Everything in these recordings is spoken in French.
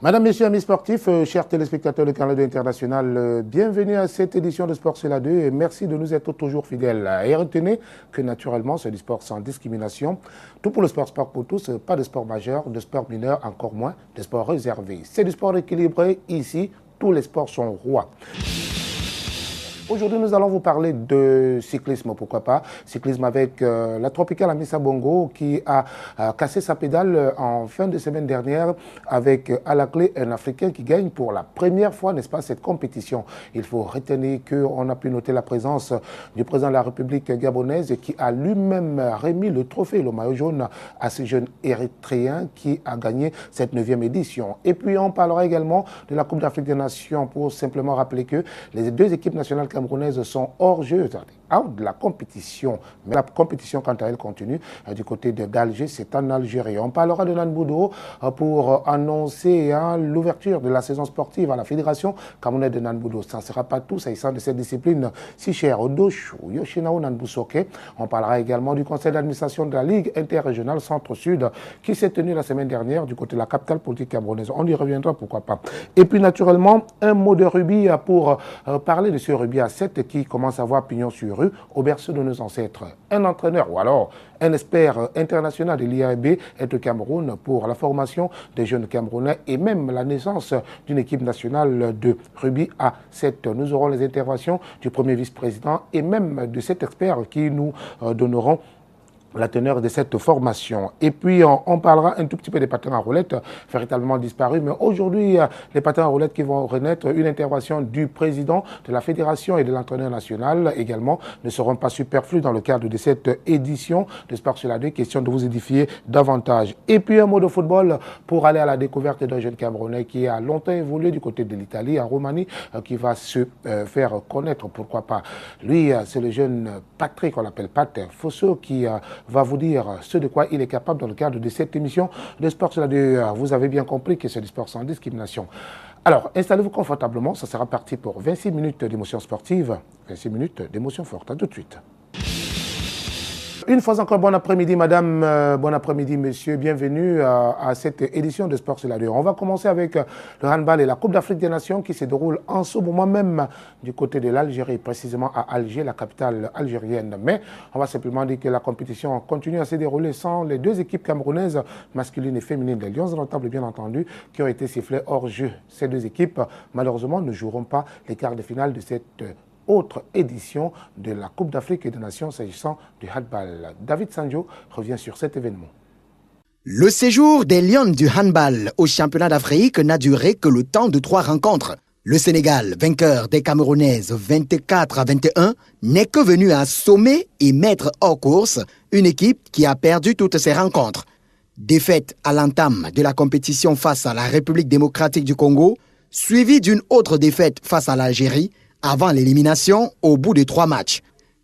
Madame, Messieurs, amis sportifs, chers téléspectateurs de Canal 2 International, bienvenue à cette édition de Sport sur la 2 et merci de nous être toujours fidèles. Et retenez que naturellement, c'est du sport sans discrimination. Tout pour le sport, sport pour tous, pas de sport majeur, de sport mineur, encore moins de sport réservé. C'est du sport équilibré. Ici, tous les sports sont rois. Aujourd'hui, nous allons vous parler de cyclisme, pourquoi pas. Cyclisme avec la Tropicale Amissa Bongo qui a cassé sa pédale en fin de semaine dernière avec à la clé un Africain qui gagne pour la première fois, n'est-ce pas, cette compétition. Il faut retenir qu'on a pu noter la présence du président de la République gabonaise qui a lui-même remis le trophée, le maillot jaune, à ce jeune Érythréen qui a gagné cette 9e édition. Et puis, on parlera également de la Coupe d'Afrique des Nations pour simplement rappeler que les deux équipes nationales camerounaises sont hors jeu, out de la compétition. Mais la compétition, quant à elle, continue du côté d'Alger, c'est en Algérie. On parlera de Nanbudo pour annoncer l'ouverture de la saison sportive à la Fédération camerounaise de Nanbudo. Ça ne sera pas tout, s'agissant de cette discipline si chère au Doshu, Yoshinao Nanbusoke. On parlera également du conseil d'administration de la Ligue interrégionale Centre-Sud qui s'est tenu la semaine dernière du côté de la capitale politique camerounaise. On y reviendra, pourquoi pas. Et puis, naturellement, un mot de rugby pour parler de ce rugby à 7 qui commence à avoir pignon sur rue au berceau de nos ancêtres. Un entraîneur ou alors un expert international de l'IAB est au Cameroun pour la formation des jeunes Camerounais et même la naissance d'une équipe nationale de rugby à 7. Nous aurons les interventions du premier vice-président et même de cet expert qui nous donneront la teneur de cette formation. Et puis, on parlera un tout petit peu des patins à roulettes, véritablement disparus. Mais aujourd'hui, les patins à roulettes qui vont renaître, une intervention du président de la fédération et de l'entraîneur national également ne seront pas superflus dans le cadre de cette édition de Sport sur la 2. Question de vous édifier davantage. Et puis, un mot de football pour aller à la découverte d'un jeune Camerounais qui a longtemps évolué du côté de l'Italie, à Roumanie, qui va se faire connaître, pourquoi pas. Lui, c'est le jeune Patrick, on l'appelle Pat Fosso, qui va vous dire ce de quoi il est capable dans le cadre de cette émission de Sport sur la 2. Vous avez bien compris que c'est du sport sans discrimination. Alors, installez-vous confortablement, ça sera parti pour 26 minutes d'émotion sportive, 26 minutes d'émotion forte. À tout de suite. Une fois encore, bon après-midi, madame, bon après-midi, monsieur. Bienvenue à cette édition de Sport sur la 2. On va commencer avec le handball et la Coupe d'Afrique des Nations qui se déroule en ce moment même du côté de l'Algérie, précisément à Alger, la capitale algérienne. Mais on va simplement dire que la compétition continue à se dérouler sans les deux équipes camerounaises, masculines et féminines, les Lions indomptables, bien entendu, qui ont été sifflées hors jeu. Ces deux équipes, malheureusement, ne joueront pas les quarts de finale de cette autre édition de la Coupe d'Afrique et des Nations s'agissant du handball. David Sanjo revient sur cet événement. Le séjour des Lions du handball au championnat d'Afrique n'a duré que le temps de 3 rencontres. Le Sénégal, vainqueur des Camerounaises 24-21, n'est que venu assommer et mettre hors course une équipe qui a perdu toutes ses rencontres. Défaite à l'entame de la compétition face à la République démocratique du Congo, suivie d'une autre défaite face à l'Algérie, avant l'élimination au bout de 3 matchs.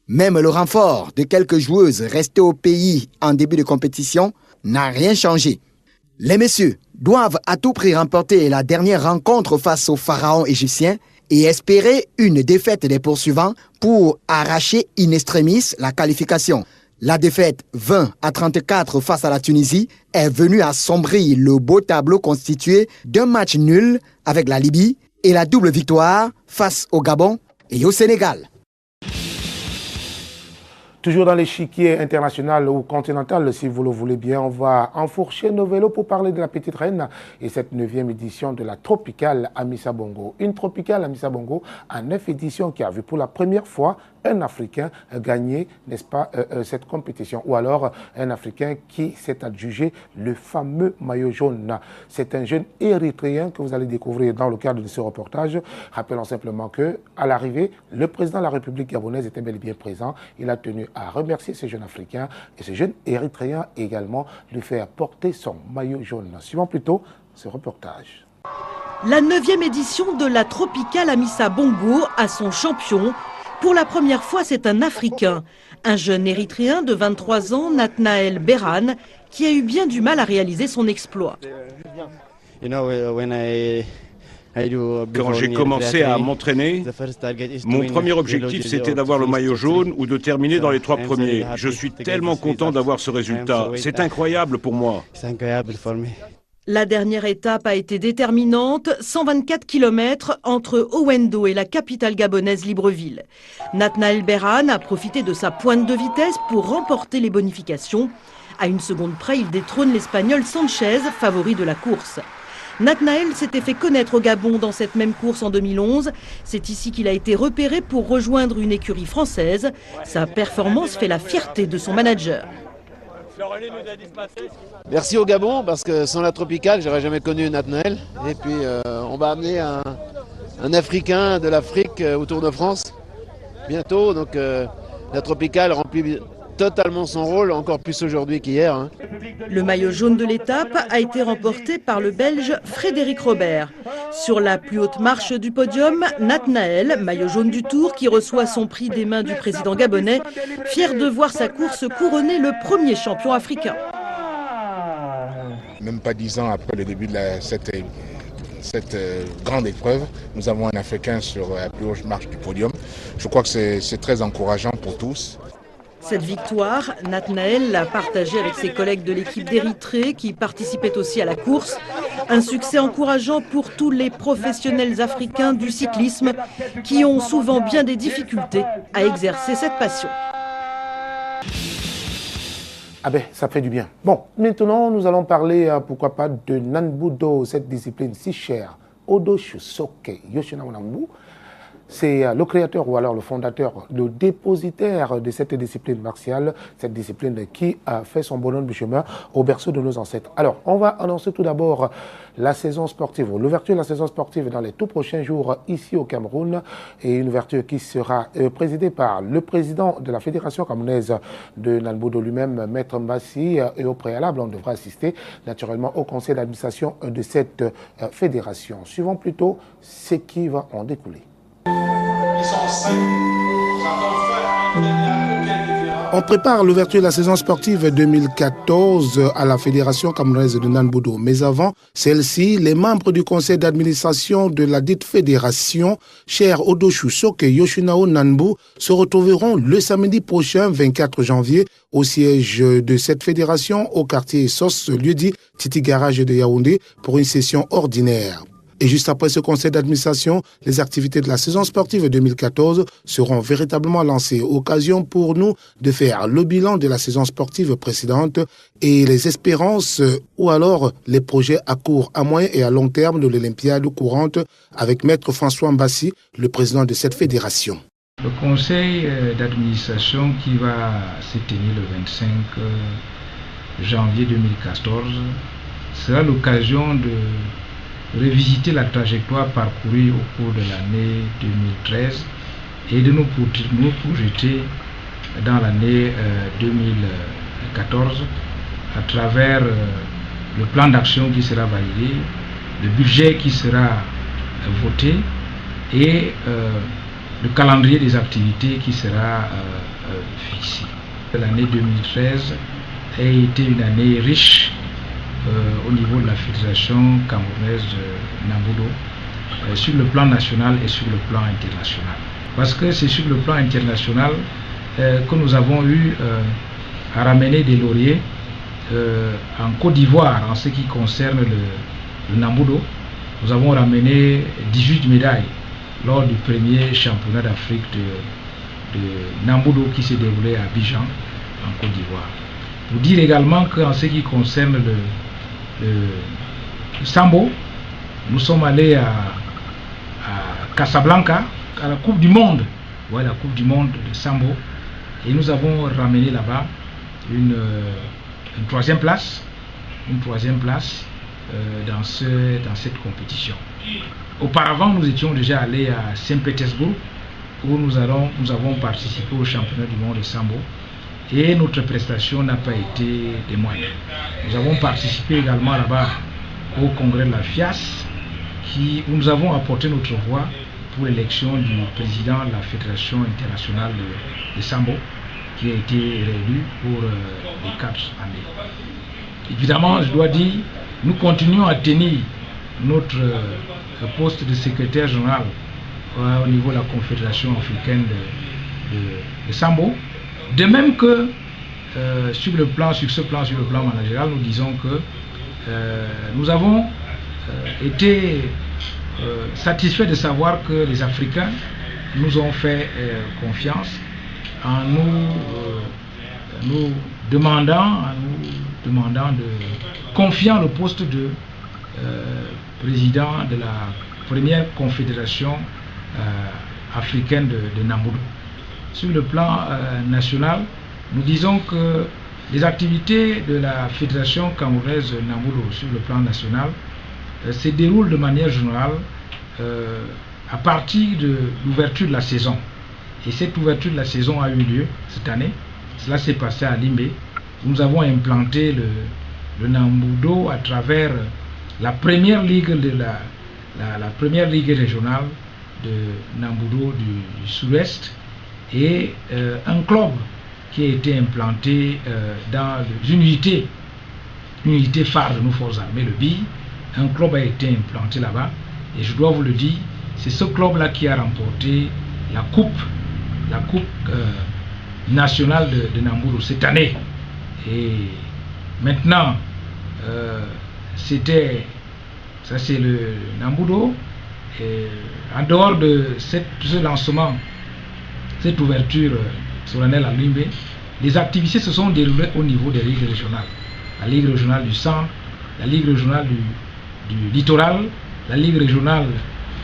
Même le renfort de quelques joueuses restées au pays en début de compétition n'a rien changé. Les messieurs doivent à tout prix remporter la dernière rencontre face au pharaon égyptien et espérer une défaite des poursuivants pour arracher in extremis la qualification. La défaite 20-34 face à la Tunisie est venue assombrir le beau tableau constitué d'un match nul avec la Libye et la double victoire face au Gabon et au Sénégal. Toujours dans l'échiquier international ou continental, si vous le voulez bien, on va enfourcher nos vélos pour parler de la petite reine et cette 9e édition de la Tropicale Amissa Bongo. Une Tropicale Amissa Bongo à 9 éditions qui a vu pour la première fois un Africain gagner, n'est-ce pas, cette compétition. Ou alors un Africain qui s'est adjugé le fameux maillot jaune. C'est un jeune Érythréen que vous allez découvrir dans le cadre de ce reportage. Rappelons simplement qu'à l'arrivée, le président de la République gabonaise était bel et bien présent. Il a tenu à remercier ce jeune Africain et ce jeune Érythréen également lui faire porter son maillot jaune. Suivons plutôt ce reportage. La 9e édition de la Tropicale Amissa Bongo a son champion. Pour la première fois, c'est un Africain, un jeune Érythréen de 23 ans, Nathnaël Beran, qui a eu bien du mal à réaliser son exploit. Quand j'ai commencé à m'entraîner, mon premier objectif c'était d'avoir le maillot jaune ou de terminer dans les 3 premiers. Je suis tellement content d'avoir ce résultat. C'est incroyable pour moi. La dernière étape a été déterminante, 124 km entre Owendo et la capitale gabonaise Libreville. Nathanael Berhane a profité de sa pointe de vitesse pour remporter les bonifications. À une seconde près, il détrône l'Espagnol Sanchez, favori de la course. Nathanael s'était fait connaître au Gabon dans cette même course en 2011. C'est ici qu'il a été repéré pour rejoindre une écurie française. Sa performance fait la fierté de son manager. Merci au Gabon parce que sans la tropicale, j'aurais jamais connu Nathanael. Et puis on va amener un Africain de l'Afrique au Tour de France bientôt. Donc la tropicale remplit totalement son rôle, encore plus aujourd'hui qu'hier. Le maillot jaune de l'étape a été remporté par le Belge Frédéric Robert. Sur la plus haute marche du podium, Nathanael, maillot jaune du Tour, qui reçoit son prix des mains du président gabonais, fier de voir sa course couronner le premier champion africain. Même pas 10 ans après le début de cette grande épreuve, nous avons un Africain sur la plus haute marche du podium. Je crois que c'est très encourageant pour tous. Cette victoire, Nathanael l'a partagée avec ses collègues de l'équipe d'Érythrée qui participaient aussi à la course. Un succès encourageant pour tous les professionnels africains du cyclisme qui ont souvent bien des difficultés à exercer cette passion. Ah ben, ça fait du bien. Bon, maintenant, nous allons parler, pourquoi pas, de Nanbudo, cette discipline si chère. Odo Shusoke Yoshina Nambu. C'est le créateur ou alors le fondateur, le dépositaire de cette discipline martiale, cette discipline qui a fait son bonhomme du chemin au berceau de nos ancêtres. Alors, on va annoncer tout d'abord la saison sportive, l'ouverture de la saison sportive dans les tout prochains jours ici au Cameroun, et une ouverture qui sera présidée par le président de la Fédération camerounaise de Nanbudo lui-même, Maître Mbassi, et au préalable, on devra assister naturellement au conseil d'administration de cette fédération. Suivons plutôt ce qui va en découler. On prépare l'ouverture de la saison sportive 2014 à la Fédération camerounaise de Nanbudo. Mais avant celle-ci, les membres du conseil d'administration de la dite fédération, cher Odo Shusoke Yoshinao Nanbu, se retrouveront le samedi prochain, 24 janvier, au siège de cette fédération au quartier Sos, lieu-dit Titi Garage de Yaoundé, pour une session ordinaire. Et juste après ce conseil d'administration, les activités de la saison sportive 2014 seront véritablement lancées. Occasion pour nous de faire le bilan de la saison sportive précédente et les espérances ou alors les projets à court, à moyen et à long terme de l'Olympiade courante avec Maître François Mbassi, le président de cette fédération. Le conseil d'administration qui va se tenir le 25 janvier 2014 sera l'occasion de revisiter la trajectoire parcourue au cours de l'année 2013 et de nous projeter dans l'année 2014 à travers le plan d'action qui sera validé, le budget qui sera voté et le calendrier des activités qui sera fixé. L'année 2013 a été une année riche au niveau de la Fédération camerounaise de Nanbudo, sur le plan national et sur le plan international. Parce que c'est sur le plan international que nous avons eu à ramener des lauriers en Côte d'Ivoire en ce qui concerne le Nanbudo. Nous avons ramené 18 médailles lors du premier championnat d'Afrique de Nanbudo qui s'est déroulé à Abidjan en Côte d'Ivoire. Pour dire également qu'en ce qui concerne le Sambo, nous sommes allés à Casablanca, à la Coupe du Monde, la Coupe du Monde de Sambo, et nous avons ramené là-bas une troisième place dans cette compétition. Auparavant, nous étions déjà allés à Saint-Pétersbourg, où nous avons participé au championnat du monde de Sambo. Et notre prestation n'a pas été des moindres. Nous avons participé également là-bas au congrès de la FIAS, où nous avons apporté notre voix pour l'élection du président de la Fédération internationale de Sambo, qui a été réélu pour les 4 années. Évidemment, je dois dire, nous continuons à tenir notre poste de secrétaire général au niveau de la Confédération africaine de Sambo. De même que sur le plan managérial, nous disons que nous avons été satisfaits de savoir que les Africains nous ont fait confiance en nous demandant de confiant le poste de président de la première confédération africaine de Namboudou. Sur le plan national, nous disons que les activités de la Fédération camerounaise Namboudou sur le plan national se déroulent de manière générale à partir de l'ouverture de la saison. Et cette ouverture de la saison a eu lieu cette année. Cela s'est passé à Limbe. Nous avons implanté le Namboudou à travers la première ligue la première ligue régionale de Namboudou du Sud-Ouest et un club qui a été implanté dans une unité phare de nos forces armées, le BI. Un club a été implanté là-bas et je dois vous le dire, c'est ce club-là qui a remporté la coupe nationale de Namboudou cette année. Et maintenant, ça c'est le Namboudou. Et en dehors de ce lancement, cette ouverture solennelle à Limbe, les activités se sont déroulées au niveau des ligues régionales. La Ligue régionale du Centre, la Ligue régionale du Littoral, la Ligue régionale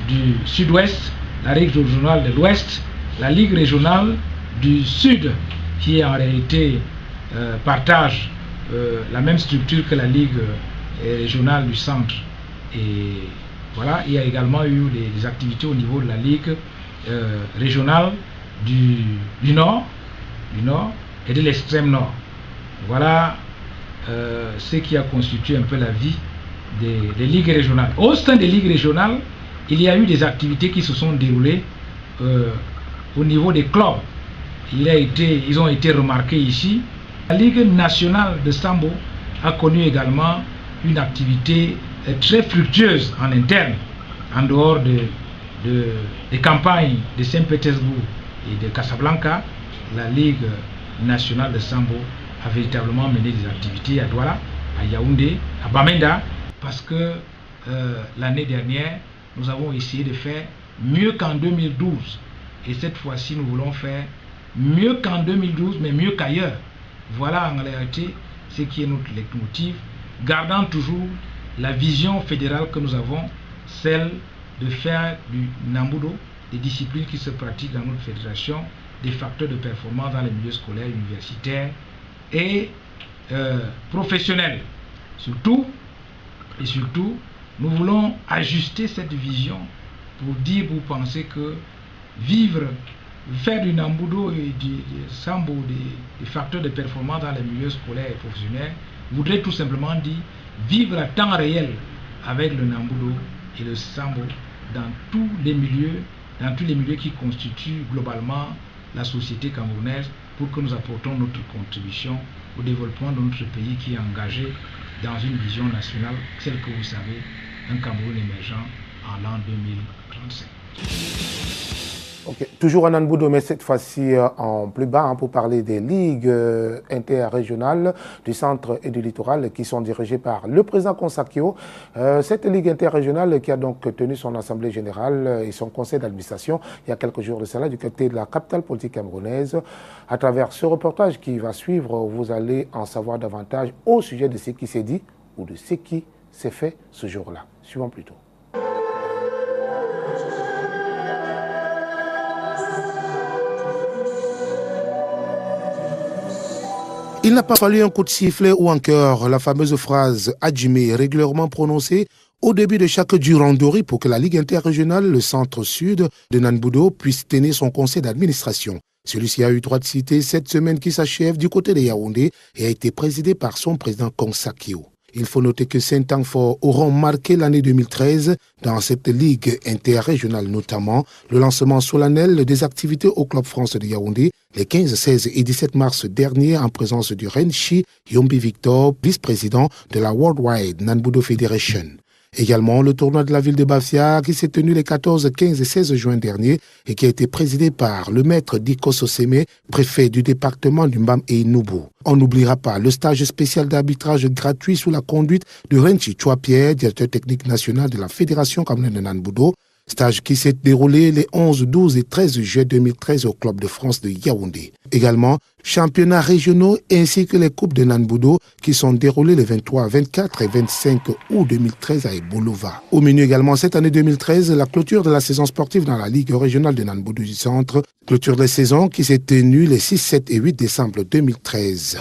du Sud-Ouest, la Ligue régionale de l'Ouest, la Ligue régionale du Sud, qui en réalité partage la même structure que la Ligue régionale du Centre. Et voilà, il y a également eu des activités au niveau de la Ligue régionale du Nord et de l'extrême Nord. Voilà ce qui a constitué un peu la vie des ligues régionales. Au sein des ligues régionales, il y a eu des activités qui se sont déroulées au niveau des clubs. Ils ont été remarqués ici. La Ligue nationale de Sambo a connu également une activité très fructueuse en interne, en dehors des campagnes de Saint-Pétersbourg et de Casablanca. La Ligue nationale de Sambo a véritablement mené des activités à Douala, à Yaoundé, à Bamenda, parce que l'année dernière, nous avons essayé de faire mieux qu'en 2012. Et cette fois-ci, nous voulons faire mieux qu'en 2012, mais mieux qu'ailleurs. Voilà en réalité ce qui est notre leitmotiv, gardant toujours la vision fédérale que nous avons, celle de faire du Namboudou, des disciplines qui se pratiquent dans notre fédération, des facteurs de performance dans les milieux scolaires, universitaires et professionnels. Surtout, nous voulons ajuster cette vision pour penser que faire du Namboudou et du Sambo des facteurs de performance dans les milieux scolaires et professionnels voudrait tout simplement dire vivre à temps réel avec le Namboudou et le Sambo dans tous les milieux qui constituent globalement la société camerounaise, pour que nous apportons notre contribution au développement de notre pays qui est engagé dans une vision nationale, celle que vous savez, un Cameroun émergent en l'an 2035. Okay. Toujours en Namboudou, mais cette fois-ci en plus bas, pour parler des ligues interrégionales du centre et du littoral qui sont dirigées par le président Konsakio. Cette ligue interrégionale qui a donc tenu son assemblée générale et son conseil d'administration il y a quelques jours de cela du côté de la capitale politique camerounaise. À travers ce reportage qui va suivre, vous allez en savoir davantage au sujet de ce qui s'est dit ou de ce qui s'est fait ce jour-là. Suivons plutôt. Il n'a pas fallu un coup de sifflet ou un cœur, la fameuse phrase Adjimé régulièrement prononcée au début de chaque Durandori pour que la Ligue interrégionale, le centre-sud de Namboudou, puisse tenir son conseil d'administration. Celui-ci a eu droit de citer cette semaine qui s'achève du côté de Yaoundé et a été présidé par son président Konsakio. Il faut noter que 5 temps forts auront marqué l'année 2013 dans cette ligue interrégionale, notamment le lancement solennel des activités au Club France de Yaoundé les 15, 16 et 17 mars dernier en présence du Renchi Yombi Victor, vice-président de la Worldwide Namboudou Federation. Également, le tournoi de la ville de Bafia qui s'est tenu les 14, 15 et 16 juin dernier et qui a été présidé par le maître Diko Soseme, préfet du département du Mbam et Noubou. On n'oubliera pas le stage spécial d'arbitrage gratuit sous la conduite de Renchi Chouapierre, directeur technique national de la Fédération camerounaise de Nanbodo, stage qui s'est déroulé les 11, 12 et 13 juillet 2013 au Club de France de Yaoundé. Également, championnats régionaux ainsi que les coupes de Nanbodo qui sont déroulés les 23, 24 et 25 août 2013 à Ebolova. Au menu également cette année 2013, la clôture de la saison sportive dans la Ligue régionale de Nanbodo du Centre, clôture de la saison qui s'est tenue les 6, 7 et 8 décembre 2013.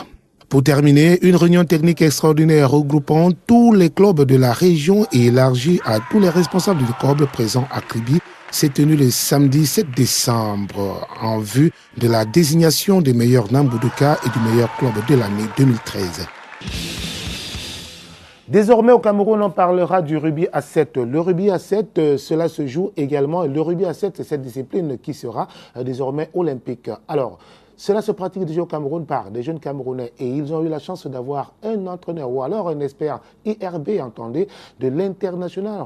Pour terminer, une réunion technique extraordinaire regroupant tous les clubs de la région et élargie à tous les responsables du club présents à Kribi s'est tenue le samedi 7 décembre en vue de la désignation des meilleurs Namboudoka et du meilleur club de l'année 2013. Désormais, au Cameroun, on parlera du rugby à 7. Le rugby à 7, cela se joue également. Le rugby à 7, c'est cette discipline qui sera désormais olympique. Alors, cela se pratique déjà au Cameroun par des jeunes Camerounais et ils ont eu la chance d'avoir un entraîneur ou alors un expert IRB, entendez, de l'International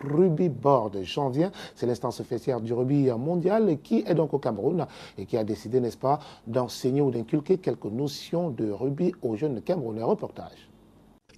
Rugby Board. J'en viens, c'est l'instance officielle du rugby mondial qui est donc au Cameroun et qui a décidé, n'est-ce pas, d'enseigner ou d'inculquer quelques notions de rugby aux jeunes Camerounais. Reportage.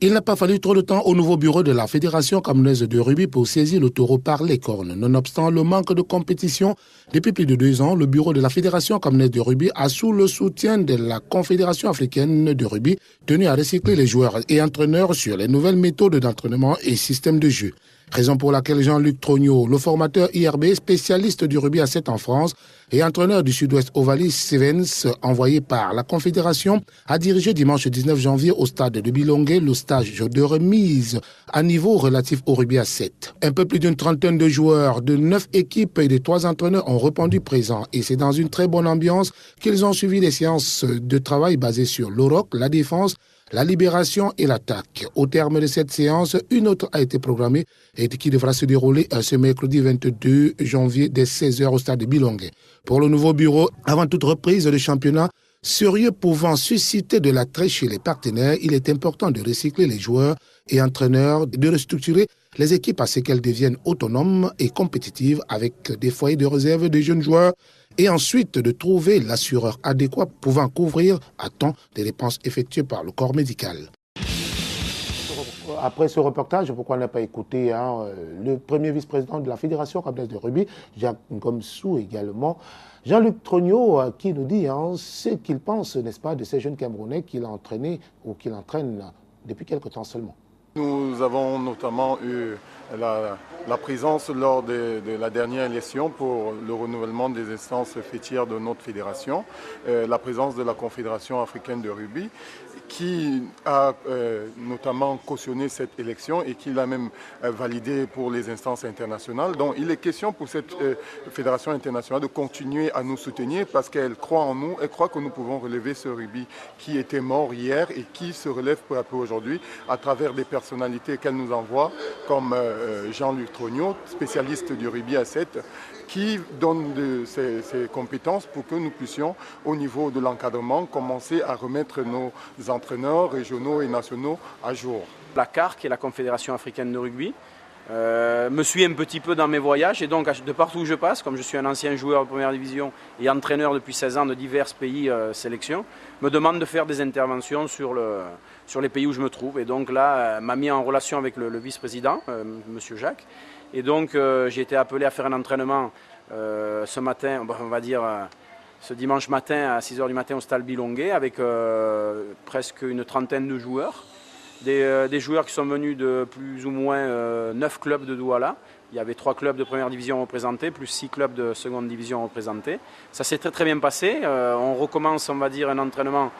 Il n'a pas fallu trop de temps au nouveau bureau de la Fédération camerounaise de rugby pour saisir le taureau par les cornes. Nonobstant le manque de compétition, depuis plus de 2 ans, le bureau de la Fédération camerounaise de rugby a, sous le soutien de la Confédération africaine de rugby, tenu à recycler les joueurs et entraîneurs sur les nouvelles méthodes d'entraînement et systèmes de jeu. Raison pour laquelle Jean-Luc Trognaud, le formateur IRB, spécialiste du rugby à 7 en France et entraîneur du Sud-Ouest Ovalis Stevens, envoyé par la Confédération, a dirigé dimanche 19 janvier au stade de Bilongué le stage de remise à niveau relatif au rugby à 7. Un peu plus d'une trentaine de joueurs de 9 équipes et de 3 entraîneurs ont répondu présents et c'est dans une très bonne ambiance qu'ils ont suivi des séances de travail basées sur l'OROC, la défense, la libération et l'attaque. Au terme de cette séance, une autre a été programmée et qui devra se dérouler ce mercredi 22 janvier dès 16h au stade de Bilongué. Pour le nouveau bureau, avant toute reprise de championnat, sérieux pouvant susciter de l'attrait chez les partenaires, il est important de recycler les joueurs et entraîneurs, de restructurer les équipes à ce qu'elles deviennent autonomes et compétitives avec des foyers de réserve des jeunes joueurs et ensuite de trouver l'assureur adéquat pouvant couvrir à temps des dépenses effectuées par le corps médical. Après ce reportage, pourquoi on n'a pas écouté le premier vice-président de la Fédération camerounaise de rugby, Jacques Ngomsou également, Jean-Luc Trognaud, qui nous dit ce qu'il pense, n'est-ce pas, de ces jeunes Camerounais qu'il a entraînés ou qu'il entraîne depuis quelque temps seulement. Nous avons notamment eu la présence lors de la dernière élection pour le renouvellement des instances fêtières de notre fédération, la présence de la Confédération africaine de rugby, qui a notamment cautionné cette élection et qui l'a même validée pour les instances internationales. Donc il est question pour cette fédération internationale de continuer à nous soutenir parce qu'elle croit en nous, elle croit que nous pouvons relever ce rugby qui était mort hier et qui se relève peu à peu aujourd'hui à travers des personnalités qu'elle nous envoie comme Jean-Luc Trognaud, spécialiste du rugby à 7, qui donne ses compétences pour que nous puissions, au niveau de l'encadrement, commencer à remettre nos entraîneurs régionaux et nationaux à jour. La CAR, qui est la Confédération africaine de rugby, me suit un petit peu dans mes voyages et donc de partout où je passe, comme je suis un ancien joueur de première division et entraîneur depuis 16 ans de divers pays sélections, me demande de faire des interventions sur les pays où je me trouve. Et donc là, m'a mis en relation avec le vice-président, monsieur Jacques. Et donc j'ai été appelé à faire un entraînement ce matin, on va dire ce dimanche matin à 6h du matin au stade Bilongué avec presque une trentaine de joueurs. Des joueurs qui sont venus de plus ou moins 9 clubs de Douala. Il y avait 3 clubs de première division représentés, plus 6 clubs de seconde division représentés. Ça s'est très très bien passé. On recommence, on va dire, un entraînement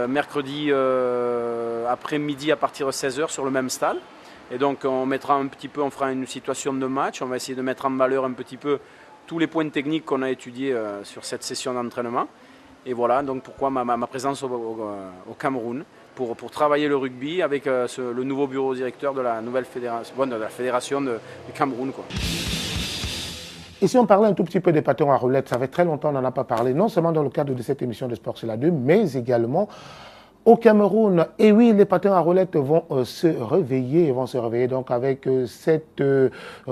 mercredi après-midi à partir de 16h sur le même stade. Et donc on fera une situation de match. On va essayer de mettre en valeur un petit peu tous les points techniques qu'on a étudiés sur cette session d'entraînement. Et voilà, donc pourquoi ma présence au Cameroun. Pour travailler le rugby avec le nouveau bureau directeur de la nouvelle fédération du Cameroun. Et si on parlait un tout petit peu des patins à roulettes, ça fait très longtemps qu'on n'en a pas parlé, non seulement dans le cadre de cette émission de Sport c'est la 2, mais également Au Cameroun, et oui, les patins à roulettes vont se réveiller donc avec cette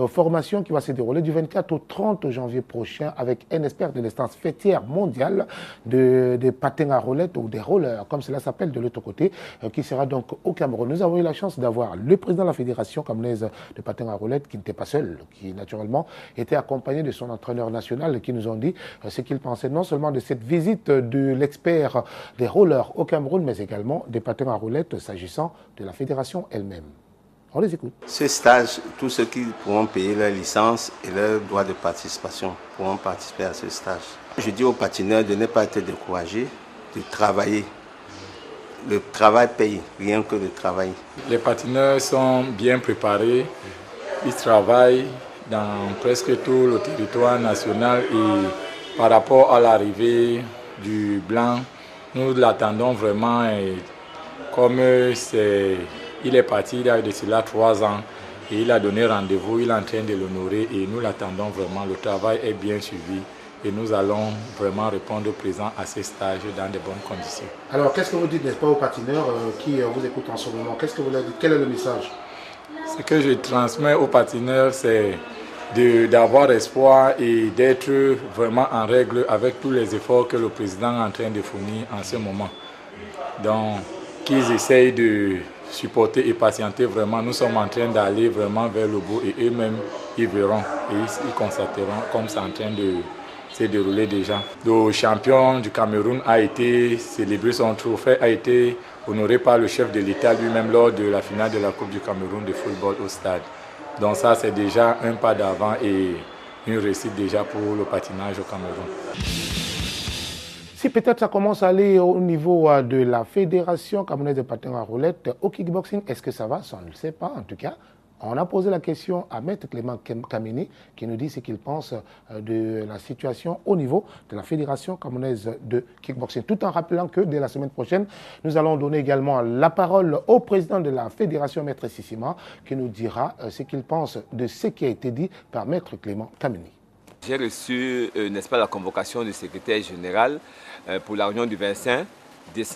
formation qui va se dérouler du 24 au 30 janvier prochain avec un expert de l'instance fêtière mondiale des patins à roulettes ou des rollers, comme cela s'appelle de l'autre côté, qui sera donc au Cameroun. Nous avons eu la chance d'avoir le président de la Fédération camerounaise de patins à roulettes qui n'était pas seul, qui naturellement était accompagné de son entraîneur national qui nous ont dit ce qu'il pensait non seulement de cette visite de l'expert des rollers au Cameroun, mais également des patins à roulettes s'agissant de la fédération elle-même. On les écoute. Ce stage, tous ceux qui pourront payer leur licence et leur droit de participation pourront participer à ce stage. Je dis aux patineurs de ne pas être découragés, de travailler. Le travail paye, rien que le travail. Les patineurs sont bien préparés, ils travaillent dans presque tout le territoire national et par rapport à l'arrivée du blanc, nous l'attendons vraiment et comme il est parti il y a de cela 3 ans et il a donné rendez-vous, il est en train de l'honorer et nous l'attendons vraiment. Le travail est bien suivi et nous allons vraiment répondre présent à ces stages dans de bonnes conditions. Alors qu'est-ce que vous dites, n'est-ce pas, aux patineurs qui vous écoutent en ce moment? Qu'est-ce que vous leur dites? Quel est le message? Ce que je transmets aux patineurs, c'est d'avoir espoir et d'être vraiment en règle avec tous les efforts que le président est en train de fournir en ce moment. Donc, qu'ils essayent de supporter et patienter vraiment. Nous sommes en train d'aller vraiment vers le bout et eux-mêmes, ils verront et ils constateront comme c'est en train de se dérouler déjà. Le champion du Cameroun a été célébré, son trophée a été honoré par le chef de l'État lui-même lors de la finale de la Coupe du Cameroun de football au stade. Donc ça, c'est déjà un pas d'avant et une réussite déjà pour le patinage au Cameroun. Si peut-être ça commence à aller au niveau de la Fédération camerounaise de patins à roulettes au kickboxing, est-ce que ça va? Ça, on ne le sait pas. En tout cas, on a posé la question à Maître Clément Kameni qui nous dit ce qu'il pense de la situation au niveau de la Fédération camerounaise de kickboxing. Tout en rappelant que dès la semaine prochaine, nous allons donner également la parole au président de la Fédération, Maître Sissima, qui nous dira ce qu'il pense de ce qui a été dit par Maître Clément Kameni. J'ai reçu, n'est-ce pas, la convocation du secrétaire général pour la réunion du 25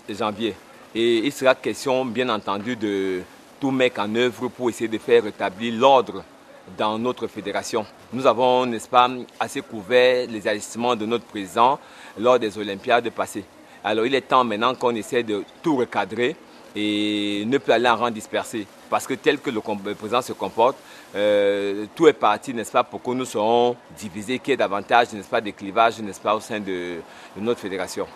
janvier. Et il sera question, bien entendu, de tout mettre en œuvre pour essayer de faire rétablir l'ordre dans notre fédération. Nous avons, n'est-ce pas, assez couvert les agissements de notre président lors des Olympiades passées. Alors il est temps maintenant qu'on essaie de tout recadrer et ne plus aller en rang dispersé. Parce que tel que le président se comporte, tout est parti, n'est-ce pas, pour que nous soyons divisés, qu'il y ait davantage, n'est-ce pas, de clivage, n'est-ce pas, au sein de notre fédération.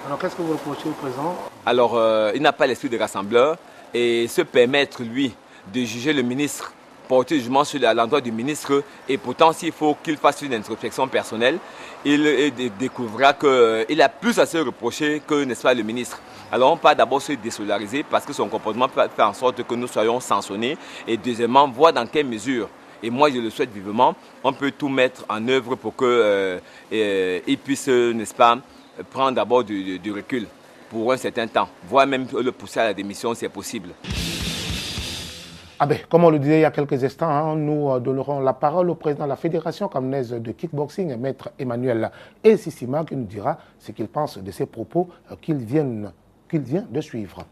Alors qu'est-ce que vous reprochez au président? Alors il n'a pas l'esprit de rassembleur et se permettre, lui, de juger le ministre, porter jugement sur l'endroit du ministre, et pourtant s'il faut qu'il fasse une introspection personnelle, il découvrira qu'il a plus à se reprocher que, n'est-ce pas, le ministre. Alors on peut d'abord se désolidariser parce que son comportement peut faire en sorte que nous soyons sanctionnés, et deuxièmement, voir dans quelle mesure, et moi je le souhaite vivement, on peut tout mettre en œuvre pour qu'il puisse, n'est-ce pas, prendre d'abord du recul pour un certain temps, voire même le pousser à la démission si c'est possible. Ah ben, comme on le disait il y a quelques instants, nous donnerons la parole au président de la Fédération camerounaise de kickboxing, Maître Emmanuel Sissima, qui nous dira ce qu'il pense de ces propos qu'il vient de suivre.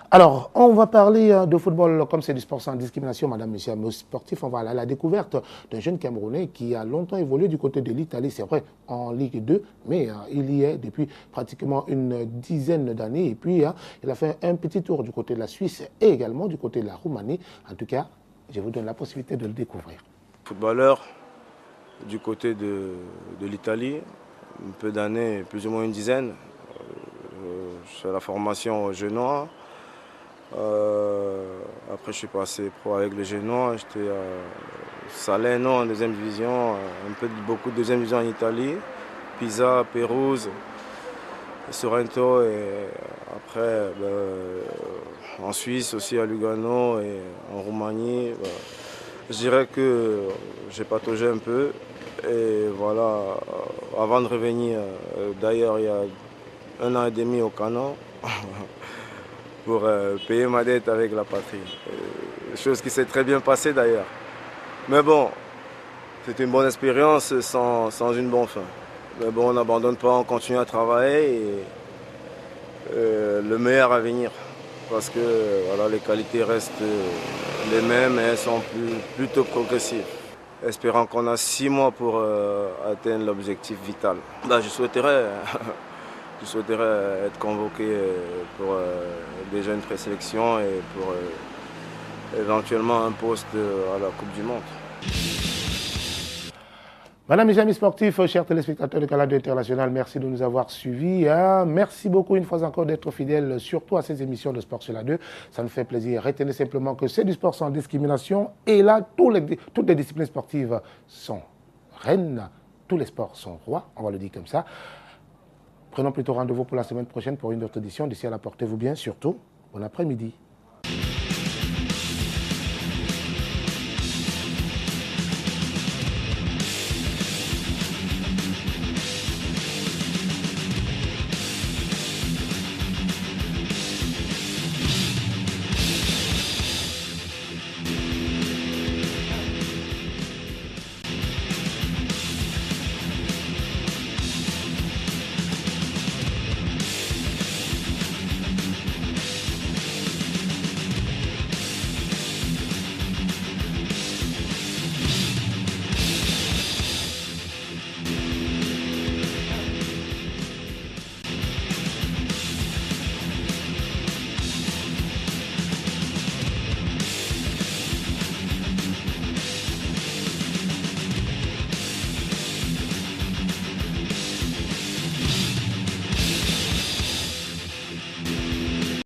Alors, on va parler de football comme c'est du sport sans discrimination, madame, monsieur, mais sportif. On va aller à la découverte d'un jeune Camerounais qui a longtemps évolué du côté de l'Italie, c'est vrai, en Ligue 2, mais il y est depuis pratiquement une dizaine d'années. Et puis, il a fait un petit tour du côté de la Suisse et également du côté de la Roumanie. En tout cas, je vous donne la possibilité de le découvrir. Footballeur du côté de l'Italie, un peu d'années, plus ou moins une dizaine. Je fais la formation au Genoa. Après je suis passé pro avec le Genoa, j'étais à Salerno en deuxième division, beaucoup de deuxième division en Italie, Pisa, Pérouse, Sorrento, et après en Suisse aussi à Lugano et en Roumanie. Je dirais que j'ai pataugé un peu et voilà, avant de revenir, d'ailleurs il y a 1 an et demi au Canon. Pour payer ma dette avec la patrie. Chose qui s'est très bien passée d'ailleurs. Mais bon, c'est une bonne expérience sans une bonne fin. Mais bon, on n'abandonne pas, on continue à travailler le meilleur à venir. Parce que voilà, les qualités restent les mêmes et elles sont plutôt progressives. Espérant qu'on a 6 mois pour atteindre l'objectif vital. Là, je souhaiterais être convoqué pour des jeunes présélections et pour éventuellement un poste à la Coupe du Monde. Madame et amis sportifs, chers téléspectateurs de Canal 2 International, merci de nous avoir suivis. Merci beaucoup une fois encore d'être fidèles, surtout à ces émissions de Sport sur la 2. Ça nous fait plaisir. Retenez simplement que c'est du sport sans discrimination. Et là, toutes les disciplines sportives sont reines, tous les sports sont rois, on va le dire comme ça. Prenons plutôt rendez-vous pour la semaine prochaine pour une autre édition. D'ici là, portez-vous bien, surtout bon après-midi.